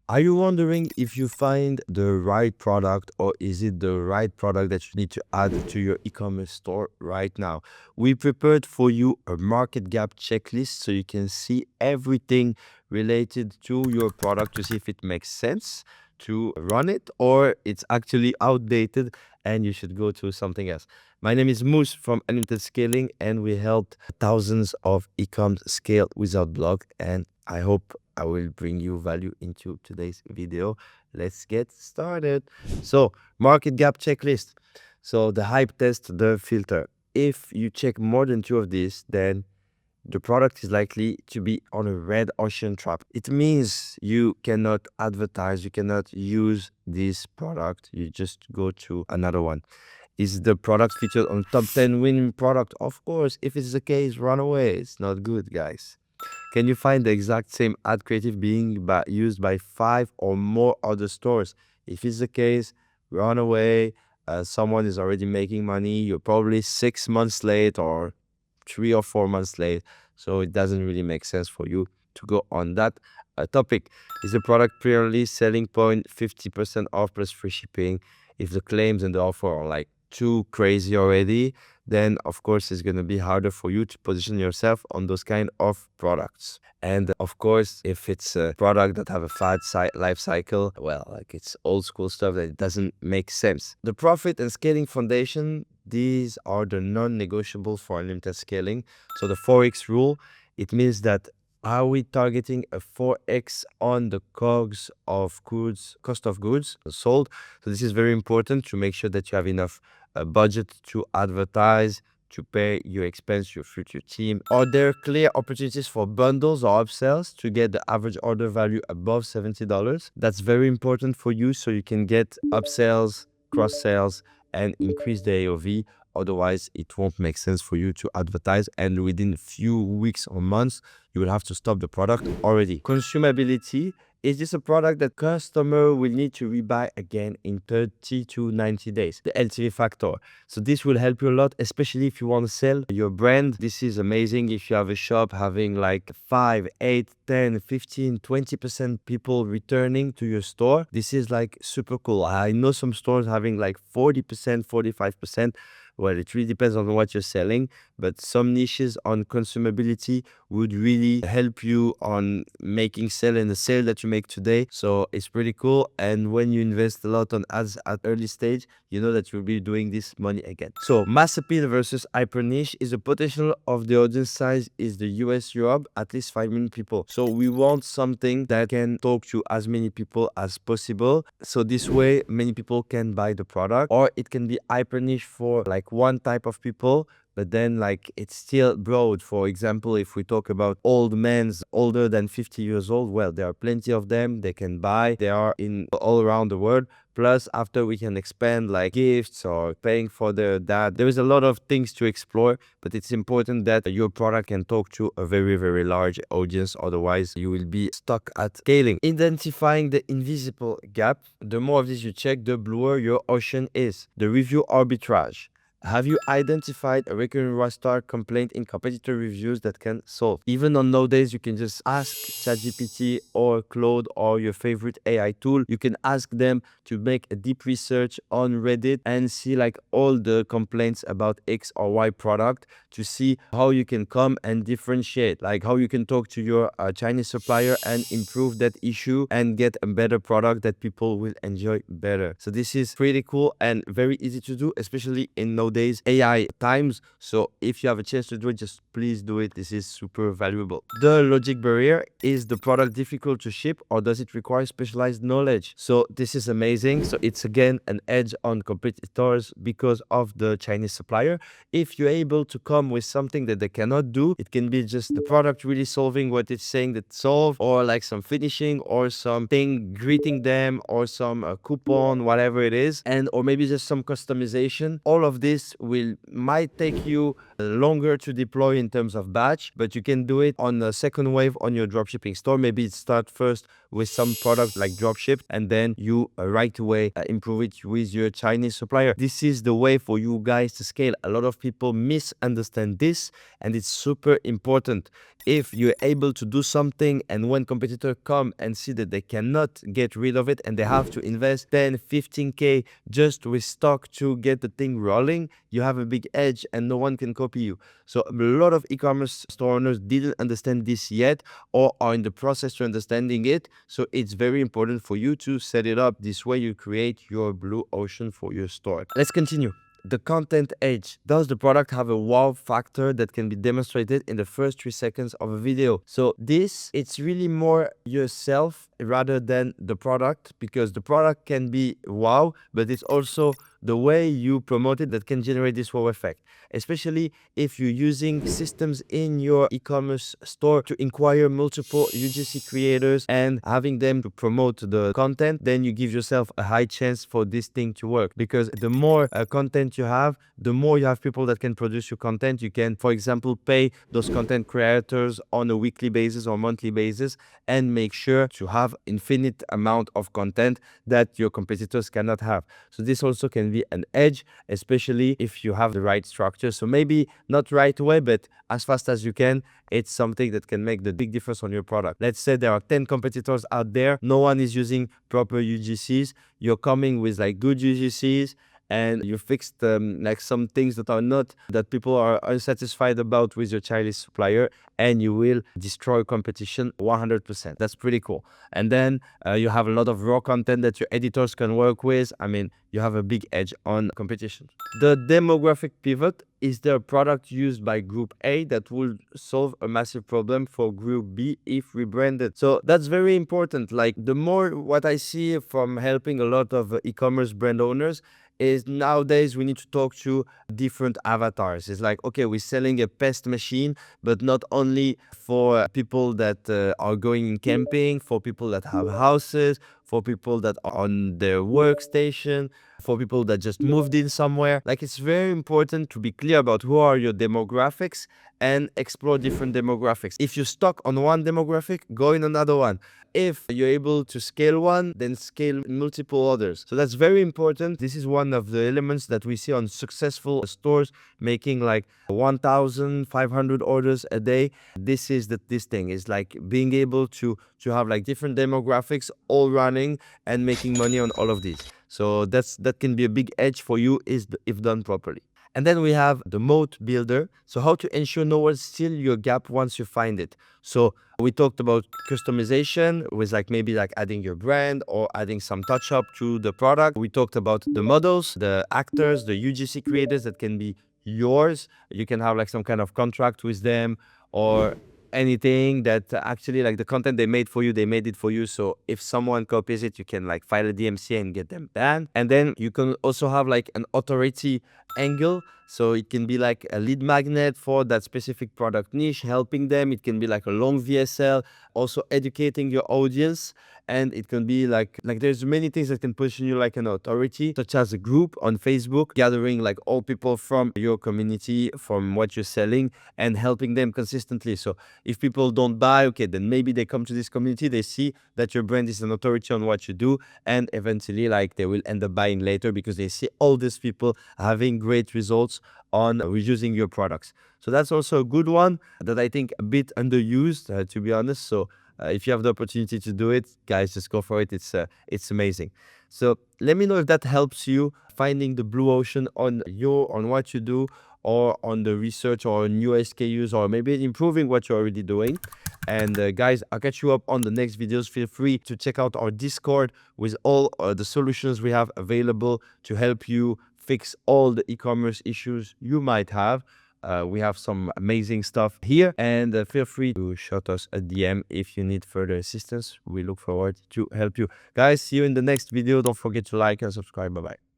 Are you wondering if you find the right product, or is it the right product that you need to add to your e-commerce store right now? We prepared for you a market gap checklist so you can see everything related to your product to see if it makes sense to run it or it's actually outdated and you should go to something else. My name is Moose from Unlimited Scaling, and we helped thousands of e-coms scale without block, and I hope I will bring you value into today's video. Let's get started. So, market gap checklist. So the hype test, the filter. If you check more than two of these, then the product is likely to be on a red ocean trap. It means you cannot advertise, you cannot use this product. You just go to another one. Is the product featured on top 10 winning product? Of course. If it's the case, run away. It's not good, guys. Can you find the exact same ad creative being used by 5 or more other stores? If it's the case, run away. Someone is already making money. You're probably 6 months late or 3 or 4 months late. So it doesn't really make sense for you to go on that topic. Is the product purely selling point 50% off plus free shipping? If the claims and the offer are like too crazy already, then of course it's going to be harder for you to position yourself on those kind of products. And of course, if it's a product that have a fast life cycle, well, like it's old school stuff that it doesn't make sense. The profit and scaling foundation, these are the non-negotiable for unlimited scaling. So the 4x rule, it means that are we targeting a 4x on the COGS of goods, cost of goods sold? So this is very important to make sure that you have enough budget to advertise, to pay your expense, your future team. Are there clear opportunities for bundles or upsells to get the average order value above $70? That's very important for you so you can get upsells, cross sales, and increase the AOV. Otherwise, it won't make sense for you to advertise, and within a few weeks or months, you will have to stop the product already. Consumability. Is this a product that customer will need to rebuy again in 30 to 90 days? The LTV factor. So this will help you a lot, especially if you want to sell your brand. This is amazing if you have a shop having like 5, 8, 10, 15, 20% people returning to your store. This is like super cool. I know some stores having like 40%, 45%. Well, it really depends on what you're selling, but some niches on consumability would really help you on making sale and the sale that you make today. So it's pretty cool. And when you invest a lot on ads at early stage, you know that you'll be doing this money again. So mass appeal versus hyperniche. Is the potential of the audience size is the US, Europe, at least 5 million people. So we want something that can talk to as many people as possible. So this way, many people can buy the product, or it can be hyperniche for like one type of people, but then like it's still broad. For example, if we talk about old men older than 50 years old, well, there are plenty of them. They can buy. They are in all around the world. Plus, after we can expand like gifts or paying for their dad. There is a lot of things to explore, but it's important that your product can talk to a very, very large audience. Otherwise, you will be stuck at scaling. Identifying the invisible gap. The more of this you check, the bluer your ocean is. The review arbitrage. Have you identified a recurring roster complaint in competitor reviews that can solve? Even on nowadays, you can just ask ChatGPT or Claude or your favorite AI tool. You can ask them to make a deep research on Reddit and see like all the complaints about X or Y product to see how you can come and differentiate, like how you can talk to your Chinese supplier and improve that issue and get a better product that people will enjoy better. So this is pretty cool and very easy to do, especially in nowadays AI times. So if you have a chance to do it, just please do it. This is super valuable. The logic barrier. Is the product difficult to ship, or does it require specialized knowledge? So this is amazing. So it's again an edge on competitors because of the Chinese supplier. If you're able to come with something that they cannot do, it can be just the product really solving what it's saying that solve, or like some finishing or something greeting them, or some coupon, whatever it is, and or maybe just some customization. All of this might take you longer to deploy in terms of batch, but you can do it on a second wave on your dropshipping store. Maybe it start first with some product like dropship, and then you right away improve it with your Chinese supplier. This is the way for you guys to scale. A lot of people misunderstand this, and it's super important. If you're able to do something and when competitors come and see that they cannot get rid of it and they have to invest 10, 15K just with stock to get the thing rolling, you have a big edge and no one can copy you. So a lot of e-commerce store owners didn't understand this yet or are in the process to understanding it. So it's very important for you to set it up. This way you create your blue ocean for your store. Let's continue. The content edge. Does the product have a wow factor that can be demonstrated in the first 3 seconds of a video? So this, it's really more yourself rather than the product, because the product can be wow, but it's also the way you promote it that can generate this wow effect. Especially if you're using systems in your e-commerce store to inquire multiple UGC creators and having them to promote the content, then you give yourself a high chance for this thing to work. Because the more content you have, the more you have people that can produce your content. You can, for example, pay those content creators on a weekly basis or monthly basis and make sure to have infinite amount of content that your competitors cannot have. So this also can be an edge, especially if you have the right structure. So maybe not right away, but as fast as you can, it's something that can make the big difference on your product. Let's say there are 10 competitors out there. No one is using proper UGCs. You're coming with like good UGCs, and you fixed like some things that are not, that people are unsatisfied about with your Chinese supplier, and you will destroy competition 100%. That's pretty cool. And then you have a lot of raw content that your editors can work with. I mean, you have a big edge on competition. The demographic pivot. Is there a product used by group A that will solve a massive problem for group B if rebranded? So that's very important. Like, the more what I see from helping a lot of e-commerce brand owners is nowadays we need to talk to different avatars. It's like, okay, we're selling a pest machine, but not only for people that are going in camping, for people that have houses, for people that are on their workstation, for people that just moved in somewhere. Like, it's very important to be clear about who are your demographics and explore different demographics. If you're stuck on one demographic, go in another one. If you're able to scale one, then scale multiple others. So that's very important. This is one of the elements that we see on successful stores making like 1,500 orders a day. This is this thing is like being able to have like different demographics all running and making money on all of these. So that can be a big edge for you if done properly. And then we have the Moat Builder. So how to ensure no one steals your gap once you find it. So we talked about customization with like maybe like adding your brand or adding some touch up to the product. We talked about the models, the actors, the UGC creators that can be yours. You can have like some kind of contract with them, or anything that actually like the content they made for you, they made it for you. So if someone copies it, you can like file a DMCA and get them banned. And then you can also have like an authority angle. So it can be like a lead magnet for that specific product niche, helping them. It can be like a long VSL, also educating your audience. And it can be like there's many things that can position you like an authority, such as a group on Facebook, gathering like all people from your community, from what you're selling, and helping them consistently. So if people don't buy, okay, then maybe they come to this community, they see that your brand is an authority on what you do, and eventually like they will end up buying later because they see all these people having great results on using your products. So that's also a good one that I think a bit underused, to be honest. So if you have the opportunity to do it, guys, just go for it. It's amazing. So let me know if that helps you finding the blue ocean on what you do, or on the research, or new SKUs, or maybe improving what you're already doing. And guys, I'll catch you up on the next videos. Feel free to check out our Discord with all the solutions we have available to help you fix all the e-commerce issues you might have. We have some amazing stuff here, and feel free to shoot us a DM if you need further assistance. We look forward to help you. Guys, see you in the next video. Don't forget to like and subscribe. Bye-bye.